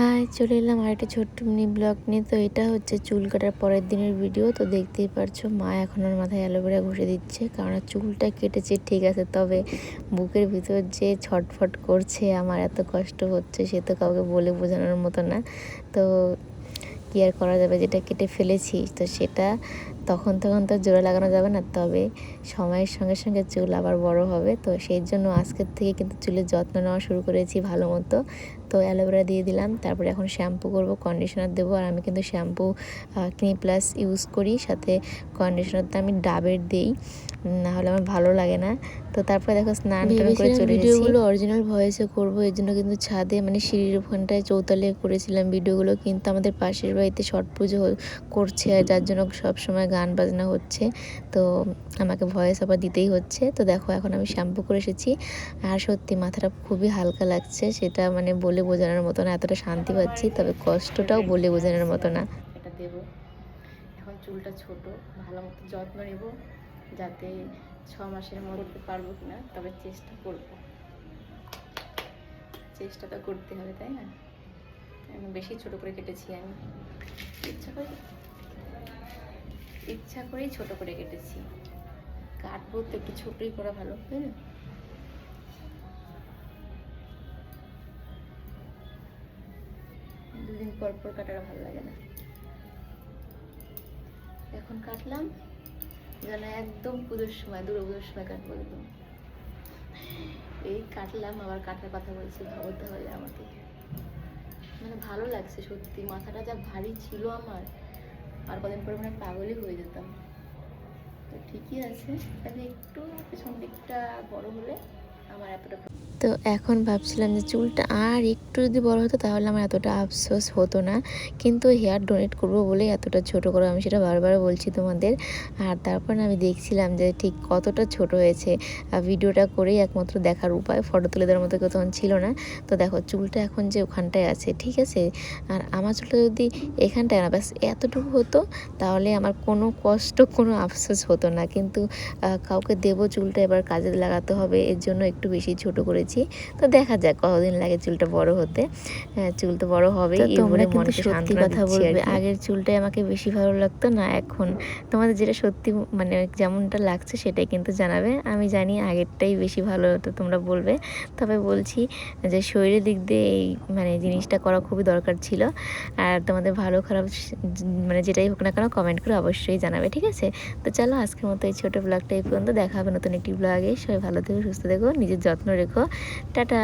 High, চলে এলাম আরেকটা ছোট্ট মিনি ব্লগ নিয়ে। তো এটা হচ্ছে চুল কাটার পরের দিনের ভিডিও। তো দেখতেই পারছো মা এখন ওর মাথায় অ্যালোভেরা ঘষে দিচ্ছে, কারণ চুলটা কেটেছে ঠিক আছে, তবে বুকের ভিতর যে ছটফট করছে, আমার এত কষ্ট হচ্ছে সে তো কাউকে বলে বোঝানোর মতো না। তো কি আর করা যাবে, যেটা কেটে ফেলেছি তো সেটা তখন তো জোড়া লাগানো যাবে না, তবে সময়ের সঙ্গে সঙ্গে চুল আবার বড় হবে। তো সেই জন্য আজকের থেকে কিন্তু চুলের যত্ন নেওয়া শুরু করেছি ভালো মতো। তো অ্যালোভেরা দিয়ে দিলাম, তারপরে এখন শ্যাম্পু করব, কন্ডিশনার দেবো। আর আমি কিন্তু শ্যাম্পু ক্লিনিক প্লাস ইউজ করি, সাথে কন্ডিশনারটা আমি ডাবের দিই, না হলে আমার ভালো লাগে না। তো তারপরে দেখো স্নান করে চলে ভিডিওগুলো অরিজিনাল ভয়েসে করবো, এর জন্য কিন্তু ছাদে মানে সিঁড়ির ওখানটায় চৌতালে করেছিলাম ভিডিওগুলো, কিন্তু আমাদের পাশের বাড়িতে ছট পুজো করছে, আর যার জন্য সবসময় গান বাজনা হচ্ছে, তো আমাকে ভয়েস আবার দিতেই হচ্ছে। তো দেখো এখন আমি শ্যাম্পু করে এসেছি, আর সত্যি মাথাটা খুবই হালকা লাগছে, সেটা মানে বলে বোঝানোর মতো না, এতটা শান্তি পাচ্ছি, তবে কষ্টটাও বলে বোঝানোর মতো না। এটা দেবো, এখন চুলটা ছোট, ভালো মতো যত্ন নেব, যাতে 6 মাসের মধ্যে করতে পারবো কিনা, তবে চেষ্টা করব, চেষ্টাটা করতে হবে, তাই না? বেশি ছোট করে কেটেছি আমি, ইচ্ছা করেই ছোট করে কেটেছি। কাটবো তো একটু ছোটই করা ভালো, তাই না? দুদিন পর পর কাটাটা ভালো লাগে না। এখন কাটলাম যেন একদম পুজোর সময়, দুর্গাপুজোর সময় কাটবো একদম। এই কাটলাম, আবার কাটার কথা বলছি, ভাবো তাহলে আমাকে, মানে ভালো লাগছে সত্যি। মাথাটা যা ভারী ছিল আমার, আর কদিন পরে মানে পাগলই হয়ে যেতাম। তো ঠিকই আছে, তাহলে একটু পেছন দিকটা বড় হলে আমার এতটা। তো এখন ভাবছিলাম যে চুলটা আর একটু যদি বড় হতো তাহলে আমার এতটা আফসোস হতো না, কিন্তু হেয়ার ডোনেট করবো বলে এতটা ছোট করো, আমি সেটা বারবার বলছি তোমাদের। আর তারপর আমি দেখছিলাম যে ঠিক কতটা ছোট হয়েছে, ভিডিওটা করেই একমাত্র দেখার উপায়, ফটো তুলে দেওয়ার মতো কেউ তখন ছিল না। তো দেখো চুলটা এখন যে ওখানটায় আছে ঠিক আছে, আর আমার চুলটা যদি এখানটায় না ব্যাস এতটুকু হতো, তাহলে আমার কোনো কষ্ট কোনো আফসোস হতো না। কিন্তু কাউকে দেবো চুলটা এবার কাজে লাগাতে হবে, এর জন্য একটু বেশি ছোট করেছি। তো দেখা যাক কতদিন লাগে চুলটা বড় হতে। চুল তো বড় হবেই, তোমরা কিন্তু সত্যি কথা বলবে, আগের চুলটাই আমাকে বেশি ভালো লাগতো না এখন, তোমাদের যেটা সত্যি মানে যেমনটা লাগছে সেটাই কিন্তু জানাবে। আমি জানি আগেরটাই বেশি ভালো হতো, তোমরা বলবে। তবে বলছি যে শরীরের দিক দিয়ে এই মানে জিনিসটা করা খুবই দরকার ছিল। আর তোমাদের ভালো খারাপ মানে যেটাই হোক না কেন কমেন্ট করে অবশ্যই জানাবে, ঠিক আছে? তো চলো আজকের মতো এই ছোটো ব্লগটা এই পর্যন্ত, দেখা হবে নতুন একটি ব্লগে। সবাই ভালো থেকো, সুস্থ থেকো, নিজের যত্ন রেখো, টাটা।